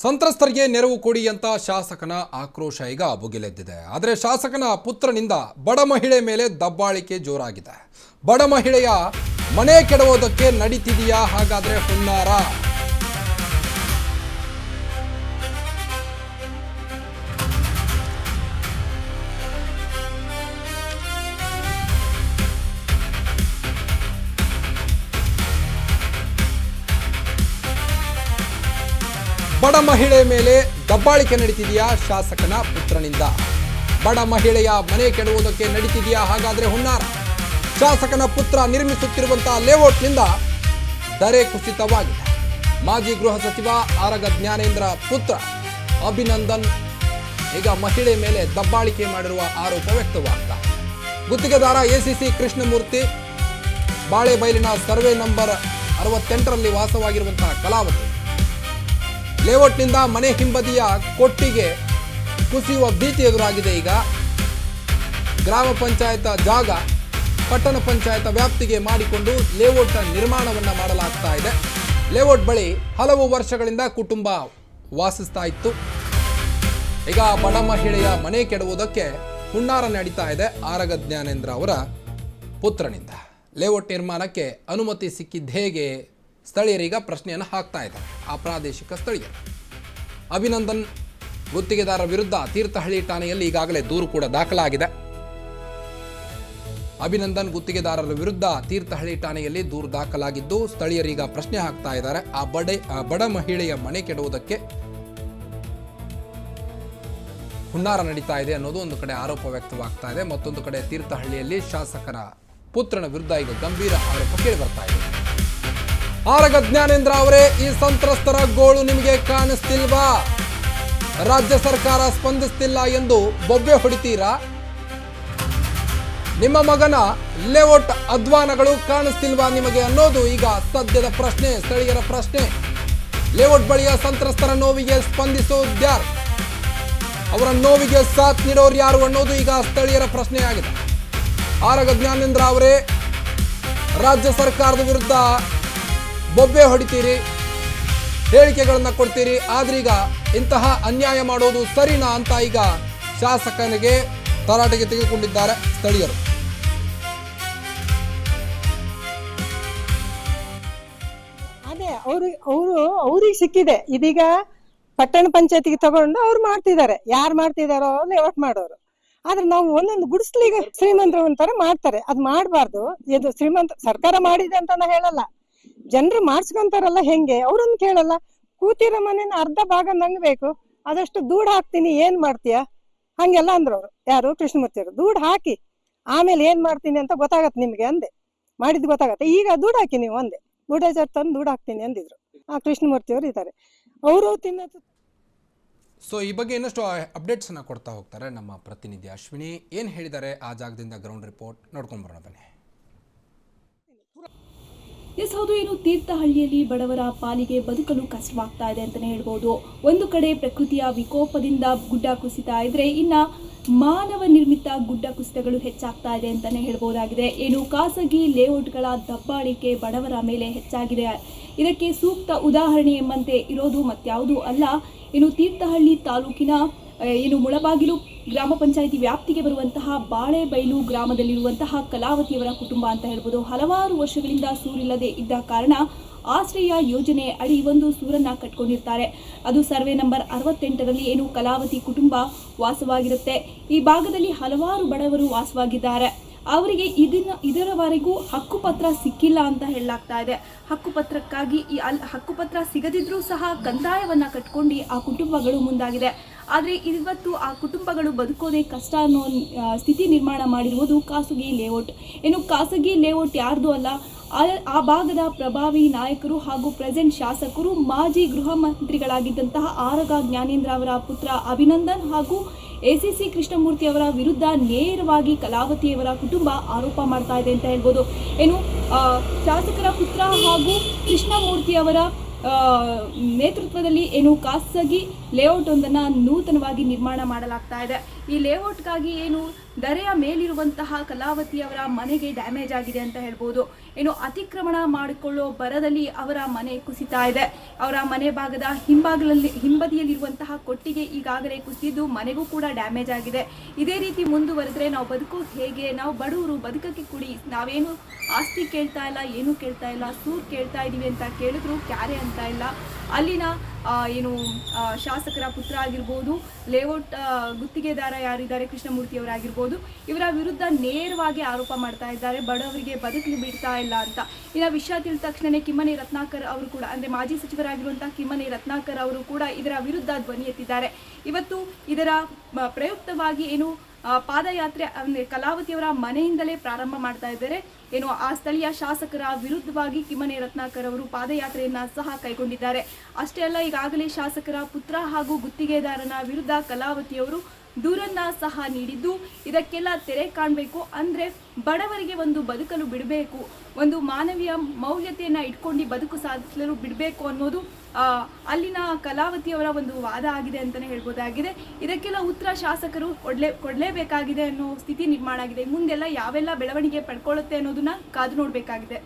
ಸಂತ್ರಸ್ತರಿಗೆ ನೆರವು ಕೊಡಿ ಅಂತ ಶಾಸಕನ ಆಕ್ರೋಶ ಈಗ ಭುಗಿಲೆದ್ದಿದೆ. ಆದರೆ ಶಾಸಕನ ಪುತ್ರನಿಂದ ಬಡ ಮಹಿಳೆ ಮೇಲೆ ದಬ್ಬಾಳಿಕೆ ಜೋರಾಗಿದೆ. ಬಡ ಮಹಿಳೆಯ ಮನೆ ಕೆಡವೋದಕ್ಕೆ ನಡೀತಿದೆಯಾ ಹಾಗಾದ್ರೆ ಹುನ್ನಾರ? ಬಡ ಮಹಿಳೆ ಮೇಲೆ ದಬ್ಬಾಳಿಕೆ ನಡೀತಿದೆಯಾ ಶಾಸಕನ ಪುತ್ರನಿಂದ? ಬಡ ಮಹಿಳೆಯ ಮನೆ ಕೆಡವುವುದಕ್ಕೆ ನಡೀತಿದೆಯಾ ಹಾಗಾದ್ರೆ ಹುನ್ನಾರ? ಶಾಸಕನ ಪುತ್ರ ನಿರ್ಮಿಸುತ್ತಿರುವಂತಹ ಲೇಔಟ್ನಿಂದ ದರೆ ಕುಸಿತವಾಗಿದೆ. ಮಾಜಿ ಗೃಹ ಸಚಿವ ಆರಗ ಜ್ಞಾನೇಂದ್ರ ಪುತ್ರ ಅಭಿನಂದನ್ ಈಗ ಮಹಿಳೆ ಮೇಲೆ ದಬ್ಬಾಳಿಕೆ ಮಾಡಿರುವ ಆರೋಪ ವ್ಯಕ್ತವಾಗ್ತಾ. ಗುತ್ತಿಗೆದಾರ ಎಸಿಸಿ ಕೃಷ್ಣಮೂರ್ತಿ ಬಾಳೆಬೈಲಿನ ಸರ್ವೆ ನಂಬರ್ 68ರಲ್ಲಿ ವಾಸವಾಗಿರುವಂತಹ ಕಲಾವತಿ ಲೇಔಟ್ನಿಂದ ಮನೆ ಹಿಂಬದಿಯ ಕೊಟ್ಟಿಗೆ ಕುಸಿಯುವ ಭೀತಿ ಎದುರಾಗಿದೆ. ಈಗ ಗ್ರಾಮ ಪಂಚಾಯತ್ ಜಾಗ ಪಟ್ಟಣ ಪಂಚಾಯತ್ ವ್ಯಾಪ್ತಿಗೆ ಮಾಡಿಕೊಂಡು ಲೇಔಟ್ ನಿರ್ಮಾಣವನ್ನು ಮಾಡಲಾಗ್ತಾ ಇದೆ. ಲೇಔಟ್ ಬಳಿ ಹಲವು ವರ್ಷಗಳಿಂದ ಕುಟುಂಬ ವಾಸಿಸ್ತಾ ಇತ್ತು. ಈಗ ಬಡ ಮಹಿಳೆಯ ಮನೆ ಕೆಡವುವುದಕ್ಕೆ ಹುನ್ನಾರ ನಡೀತಾ ಇದೆ ಆರಗ ಜ್ಞಾನೇಂದ್ರ ಅವರ ಪುತ್ರನಿಂದ. ಲೇಔಟ್ ನಿರ್ಮಾಣಕ್ಕೆ ಅನುಮತಿ ಸಿಕ್ಕಿದ್ದು ಹೇಗೆ? ಸ್ಥಳೀಯರೀಗ ಪ್ರಶ್ನೆಯನ್ನು ಹಾಕ್ತಾ ಇದ್ದಾರೆ. ಆ ಪ್ರಾದೇಶಿಕ ಸ್ಥಳೀಯರು ಅಭಿನಂದನ್ ಗುತ್ತಿಗೆದಾರರ ವಿರುದ್ಧ ತೀರ್ಥಹಳ್ಳಿ ಠಾಣೆಯಲ್ಲಿ ಈಗಾಗಲೇ ದೂರು ಕೂಡ ದಾಖಲಾಗಿದೆ. ಅಭಿನಂದನ್ ಗುತ್ತಿಗೆದಾರರ ವಿರುದ್ಧ ತೀರ್ಥಹಳ್ಳಿ ಠಾಣೆಯಲ್ಲಿ ದೂರು ದಾಖಲಾಗಿದ್ದು ಸ್ಥಳೀಯರೀಗ ಪ್ರಶ್ನೆ ಹಾಕ್ತಾ ಇದ್ದಾರೆ. ಆ ಬಡ ಮಹಿಳೆಯ ಮನೆ ಕೆಡುವುದಕ್ಕೆ ಹುನ್ನಾರ ನಡೀತಾ ಇದೆ ಅನ್ನೋದು ಒಂದು ಕಡೆ ಆರೋಪ ವ್ಯಕ್ತವಾಗ್ತಾ ಇದೆ. ಮತ್ತೊಂದು ಕಡೆ ತೀರ್ಥಹಳ್ಳಿಯಲ್ಲಿ ಶಾಸಕರ ಪುತ್ರನ ವಿರುದ್ಧ ಈಗ ಗಂಭೀರ ಆರೋಪ ಕೇಳಿ ಬರ್ತಾ ಇದೆ. ಆರಗ ಜ್ಞಾನೇಂದ್ರ ಅವರೇ, ಈ ಸಂತ್ರಸ್ತರ ಗೋಳು ನಿಮಗೆ ಕಾಣಿಸ್ತಿಲ್ವಾ? ರಾಜ್ಯ ಸರ್ಕಾರ ಸ್ಪಂದಿಸ್ತಿಲ್ಲ ಎಂದು ಬೊಬ್ಬೆ ಹೊಡಿತೀರಾ? ನಿಮ್ಮ ಮಗನ ಲೇಔಟ್ ಅಧ್ವಾನಗಳು ಕಾಣಿಸ್ತಿಲ್ವಾ ನಿಮಗೆ ಅನ್ನೋದು ಈಗ ಸದ್ಯದ ಪ್ರಶ್ನೆ, ಸ್ಥಳೀಯರ ಪ್ರಶ್ನೆ. ಲೇಔಟ್ ಬಳಿಯ ಸಂತ್ರಸ್ತರ ನೋವಿಗೆ ಸ್ಪಂದಿಸೋದ್ಯಾರು? ಅವರ ನೋವಿಗೆ ಸಾಥ್ ನೀಡೋರು ಯಾರು ಅನ್ನೋದು ಈಗ ಸ್ಥಳೀಯರ ಪ್ರಶ್ನೆಯಾಗಿದೆ. ಆರಗ ಜ್ಞಾನೇಂದ್ರ ಅವರೇ, ರಾಜ್ಯ ಸರ್ಕಾರದ ವಿರುದ್ಧ ಬೊಬ್ಬೆ ಹೊಡಿತೀರಿ, ಹೇಳಿಕೆಗಳನ್ನ ಕೊಡ್ತೀರಿ, ಆದ್ರೀಗ ಇಂತಹ ಅನ್ಯಾಯ ಮಾಡೋದು ಸರಿನಾ ಅಂತ ಈಗ ಶಾಸಕನಿಗೆ ತರಾಟೆಗೆ ತೆಗೆದುಕೊಂಡಿದ್ದಾರೆ ಸ್ಥಳೀಯರು. ಅದೇ ಅವ್ರಿಗೆ ಸಿಕ್ಕಿದೆ. ಇದೀಗ ಪಟ್ಟಣ ಪಂಚಾಯತಿಗೆ ತಗೊಂಡು ಅವ್ರು ಮಾಡ್ತಿದ್ದಾರೆ. ಯಾರು ಮಾಡ್ತಿದಾರೋ ಲೇಔಟ್ ಮಾಡೋರು. ಆದ್ರೆ ನಾವು ಒಂದೊಂದು ಗುಡಿಸ್ಲಿಗೆ ಶ್ರೀಮಂತರು ಅಂತಾರೆ ಮಾಡ್ತಾರೆ. ಅದ್ ಮಾಡ್ಬಾರ್ದು. ಇದು ಶ್ರೀಮಂತ ಸರ್ಕಾರ ಮಾಡಿದೆ ಅಂತ ನಾ ಹೇಳಲ್ಲ. ಜನರು ಮಾಡ್ಸ್ಕೊಂತಾರಲ್ಲ, ಹೆಂಗೆ ಅವ್ರನ್ನ ಕೇಳಲ್ಲ. ಕೂತಿರೋ ಮನೇನ ಅರ್ಧ ಭಾಗ ನಂಗೆ ಬೇಕು, ಅದಷ್ಟು ದುಡ್ಡು ಹಾಕ್ತೀನಿ, ಏನ್ ಮಾಡ್ತೀಯ ಹಂಗೆಲ್ಲ ಅಂದ್ರು ಅವ್ರು. ಯಾರು? ಕೃಷ್ಣಮೂರ್ತಿ ಅವರು. ದುಡ್ಡು ಹಾಕಿ ಆಮೇಲೆ ಏನ್ ಮಾಡ್ತೀನಿ ಅಂತ ಗೊತ್ತಾಗತ್ತೆ ನಿಮ್ಗೆ ಅಂದೆ. ಮಾಡಿದ್ ಗೊತ್ತಾಗತ್ತೆ. ಈಗ ದುಡ್ಡು ಹಾಕಿ ನೀವು ಅಂದೆ. ಬುಡೇಜರ್ ತಂದು ದುಡ್ಡು ಹಾಕ್ತೀನಿ ಅಂದಿದ್ರು. ಆ ಕೃಷ್ಣಮೂರ್ತಿ ಅವರು ಇದ್ದಾರೆ. ಅವರು ತಿನ್ನೋದು. ಸೊ ಈ ಬಗ್ಗೆ ಇನ್ನಷ್ಟು ಅಪ್ಡೇಟ್ಸ್ ಅನ್ನ ಕೊಡ್ತಾ ಹೋಗ್ತಾರೆ ನಮ್ಮ ಪ್ರತಿನಿಧಿ ಅಶ್ವಿನಿ. ಏನ್ ಹೇಳಿದ್ದಾರೆ ಆ ಜಾಗದಿಂದ ಗ್ರೌಂಡ್ ರಿಪೋರ್ಟ್ ನೋಡ್ಕೊಂಡ್ ಬರೋಣ ಬನ್ನಿ. ಎಸ್ ಹೌದು, ಏನು ತೀರ್ಥಹಳ್ಳಿಯಲ್ಲಿ ಬಡವರ ಪಾಲಿಗೆ ಬದುಕಲು ಕಷ್ಟವಾಗ್ತಾ ಇದೆ ಅಂತಲೇ ಹೇಳ್ಬೋದು. ಒಂದು ಕಡೆ ಪ್ರಕೃತಿಯ ವಿಕೋಪದಿಂದ ಗುಡ್ಡ ಕುಸಿತಾ ಇದ್ರೆ, ಇನ್ನ ಮಾನವ ನಿರ್ಮಿತ ಗುಡ್ಡ ಕುಸಿತಗಳು ಹೆಚ್ಚಾಗ್ತಾ ಇದೆ ಅಂತಲೇ ಹೇಳ್ಬೋದಾಗಿದೆ. ಏನು ಖಾಸಗಿ ಲೇಔಟ್ಗಳ ದಬ್ಬಾಳಿಕೆ ಬಡವರ ಮೇಲೆ ಹೆಚ್ಚಾಗಿದೆ. ಇದಕ್ಕೆ ಸೂಕ್ತ ಉದಾಹರಣೆ ಎಂಬಂತೆ ಇರೋದು ಮತ್ಯಾವುದೂ ಅಲ್ಲ, ಏನು ತೀರ್ಥಹಳ್ಳಿ ತಾಲೂಕಿನ ಏನು ಮುಳಬಾಗಿಲು ಗ್ರಾಮ ಪಂಚಾಯಿತಿ ವ್ಯಾಪ್ತಿಗೆ ಬರುವಂತಹ ಬಾಳೆಬೈಲು ಗ್ರಾಮದಲ್ಲಿರುವಂತಹ ಕಲಾವತಿಯವರ ಕುಟುಂಬ ಅಂತ ಹೇಳ್ಬೋದು. ಹಲವಾರು ವರ್ಷಗಳಿಂದ ಸೂರಿಲ್ಲದೆ ಇದ್ದ ಕಾರಣ ಆಶ್ರಯ ಯೋಜನೆ ಅಡಿ ಒಂದು ಸೂರನ್ನ ಕಟ್ಕೊಂಡಿರ್ತಾರೆ. ಅದು ಸರ್ವೆ ನಂಬರ್ 68ರಲ್ಲಿ ಏನು ಕಲಾವತಿ ಕುಟುಂಬ ವಾಸವಾಗಿರುತ್ತೆ. ಈ ಭಾಗದಲ್ಲಿ ಹಲವಾರು ಬಡವರು ವಾಸವಾಗಿದ್ದಾರೆ. ಅವರಿಗೆ ಇದರವರೆಗೂ ಹಕ್ಕುಪತ್ರ ಸಿಕ್ಕಿಲ್ಲ ಅಂತ ಹೇಳಲಾಗ್ತಾ ಇದೆ. ಹಕ್ಕುಪತ್ರಕ್ಕಾಗಿ ಹಕ್ಕುಪತ್ರ ಸಿಗದಿದ್ರೂ ಸಹ ಕಂದಾಯವನ್ನ ಕಟ್ಕೊಂಡು ಆ ಕುಟುಂಬಗಳು ಮುಂದಾಗಿದೆ. ಆದರೆ ಇವತ್ತು ಆ ಕುಟುಂಬಗಳು ಬದುಕೋದೇ ಕಷ್ಟ ಅನ್ನೋ ಸ್ಥಿತಿ ನಿರ್ಮಾಣ ಮಾಡಿರುವುದು ಖಾಸಗಿ ಲೇಔಟ್. ಏನು ಖಾಸಗಿ ಲೇಔಟ್ ಯಾರ್ದು ಅಲ್ಲ, ಆ ಭಾಗದ ಪ್ರಭಾವಿ ನಾಯಕರು ಹಾಗೂ ಪ್ರೆಸೆಂಟ್ ಶಾಸಕರು ಮಾಜಿ ಗೃಹ ಮಂತ್ರಿಗಳಾಗಿದ್ದಂತಹ ಆರಗ ಜ್ಞಾನೇಂದ್ರ ಅವರ ಪುತ್ರ ಅಭಿನಂದನ್ ಹಾಗೂ ಎಸಿಸಿ ಕೃಷ್ಣಮೂರ್ತಿ ಅವರ ವಿರುದ್ಧ ನೇರವಾಗಿ ಕಲಾವತಿಯವರ ಕುಟುಂಬ ಆರೋಪ ಮಾಡ್ತಾ ಇದೆ ಅಂತ ಹೇಳ್ಬೋದು. ಏನು ಶಾಸಕರ ಪುತ್ರ ಹಾಗೂ ಕೃಷ್ಣಮೂರ್ತಿ ಅವರ ನೇತೃತ್ವದಲ್ಲಿ ಏನು ಖಾಸಗಿ ಲೇಔಟ್ ಒಂದನ್ನು ನೂತನವಾಗಿ ನಿರ್ಮಾಣ ಮಾಡಲಾಗ್ತಾ ಇದೆ. ಈ ಲೇಔಟ್ಗಾಗಿ ಏನು ದರೆಯ ಮೇಲಿರುವಂತಹ ಕಲಾವತಿಯವರ ಮನೆಗೆ ಡ್ಯಾಮೇಜ್ ಆಗಿದೆ ಅಂತ ಹೇಳ್ಬೋದು. ಏನು ಅತಿಕ್ರಮಣ ಮಾಡಿಕೊಳ್ಳೋ ಬರದಲ್ಲಿ ಅವರ ಮನೆ ಕುಸಿತಾ ಇದೆ. ಅವರ ಮನೆ ಭಾಗದ ಹಿಂಬದಿಯಲ್ಲಿರುವಂತಹ ಕೊಟ್ಟಿಗೆ ಈಗಾಗಲೇ ಕುಸಿದಿದ್ದು ಮನೆಗೂ ಕೂಡ ಡ್ಯಾಮೇಜ್ ಆಗಿದೆ. ಇದೇ ರೀತಿ ಮುಂದುವರೆದ್ರೆ ನಾವು ಬದುಕು ಹೇಗೆ? ನಾವು ಬಡವರು ಬದುಕಕ್ಕೆ ಕುಡಿ, ನಾವೇನು ಆಸ್ತಿ ಕೇಳ್ತಾ ಇಲ್ಲ, ಏನು ಕೇಳ್ತಾ ಇಲ್ಲ, ಸೂರು ಕೇಳ್ತಾ ಇದ್ದೀವಿ ಅಂತ ಕೇಳಿದ್ರು ಕ್ಯಾರೆ ಅಂತ ಇಲ್ಲ. ಅಲ್ಲಿನ ಶಾಸಕರ ಪುತ್ರ ಆಗಿರ್ಬೋದು, ಲೇಔಟ್ ಗುತ್ತಿಗೆದಾರ ಯಾರಿದ್ದಾರೆ ಕೃಷ್ಣಮೂರ್ತಿಯವರಾಗಿರ್ಬೋದು, ಇವರ ವಿರುದ್ಧ ನೇರವಾಗಿ ಆರೋಪ ಮಾಡ್ತಾ ಇದ್ದಾರೆ, ಬಡವರಿಗೆ ಬದುಕಲು ಬಿಡ್ತಾ ಇಲ್ಲ ಅಂತ. ಇನ್ನು ವಿಷಯ ತಿಳಿದ ತಕ್ಷಣವೇ ಕಿಮ್ಮನೆ ರತ್ನಾಕರ್ ಅವರು ಕೂಡ, ಅಂದರೆ ಮಾಜಿ ಸಚಿವರಾಗಿರುವಂತಹ ಕಿಮ್ಮನೆ ರತ್ನಾಕರ್ ಅವರು ಕೂಡ ಇದರ ವಿರುದ್ಧ ಧ್ವನಿ ಎತ್ತಿದ್ದಾರೆ. ಇವತ್ತು ಇದರ ಪ್ರಯುಕ್ತವಾಗಿ ಪಾದಯಾತ್ರೆ ಅಂದರೆ ಕಲಾವತಿಯವರ ಮನೆಯಿಂದಲೇ ಪ್ರಾರಂಭ ಮಾಡ್ತಾ ಇದ್ದಾರೆ. ಆ ಸ್ಥಳೀಯ ಶಾಸಕರ ವಿರುದ್ಧವಾಗಿ ಕಿಮ್ಮನೆ ರತ್ನಾಕರ್ ಅವರು ಪಾದಯಾತ್ರೆಯನ್ನ ಸಹ ಕೈಗೊಂಡಿದ್ದಾರೆ. ಅಷ್ಟೇ ಅಲ್ಲ, ಈಗಾಗಲೇ ಶಾಸಕರ ಪುತ್ರ ಹಾಗೂ ಗುತ್ತಿಗೆದಾರನ ವಿರುದ್ಧ ಕಲಾವತಿಯವರು ದೂರನ್ನ ಸಹ ನೀಡಿದ್ದು, ಇದಕ್ಕೆಲ್ಲ ತೆರೆ ಕಾಣಬೇಕು. ಅಂದರೆ ಬಡವರಿಗೆ ಒಂದು ಬದುಕಲು ಬಿಡಬೇಕು, ಒಂದು ಮಾನವೀಯ ಮೌಲ್ಯತೆಯನ್ನು ಇಟ್ಕೊಂಡು ಬದುಕು ಸಾಧಿಸಲು ಬಿಡಬೇಕು ಅನ್ನೋದು ಅಲ್ಲಿನ ಕಲಾವತಿಯವರ ಒಂದು ವಾದ ಆಗಿದೆ ಅಂತಲೇ ಹೇಳ್ಬೋದಾಗಿದೆ. ಇದಕ್ಕೆಲ್ಲ ಉತ್ತರ ಶಾಸಕರು ಕೊಡಲೇಬೇಕಾಗಿದೆ ಅನ್ನೋ ಸ್ಥಿತಿ ನಿರ್ಮಾಣ ಆಗಿದೆ. ಮುಂದೆಲ್ಲ ಯಾವೆಲ್ಲ ಬೆಳವಣಿಗೆ ಪಡ್ಕೊಳ್ಳುತ್ತೆ ಅನ್ನೋದನ್ನ ಕಾದು ನೋಡಬೇಕಾಗಿದೆ.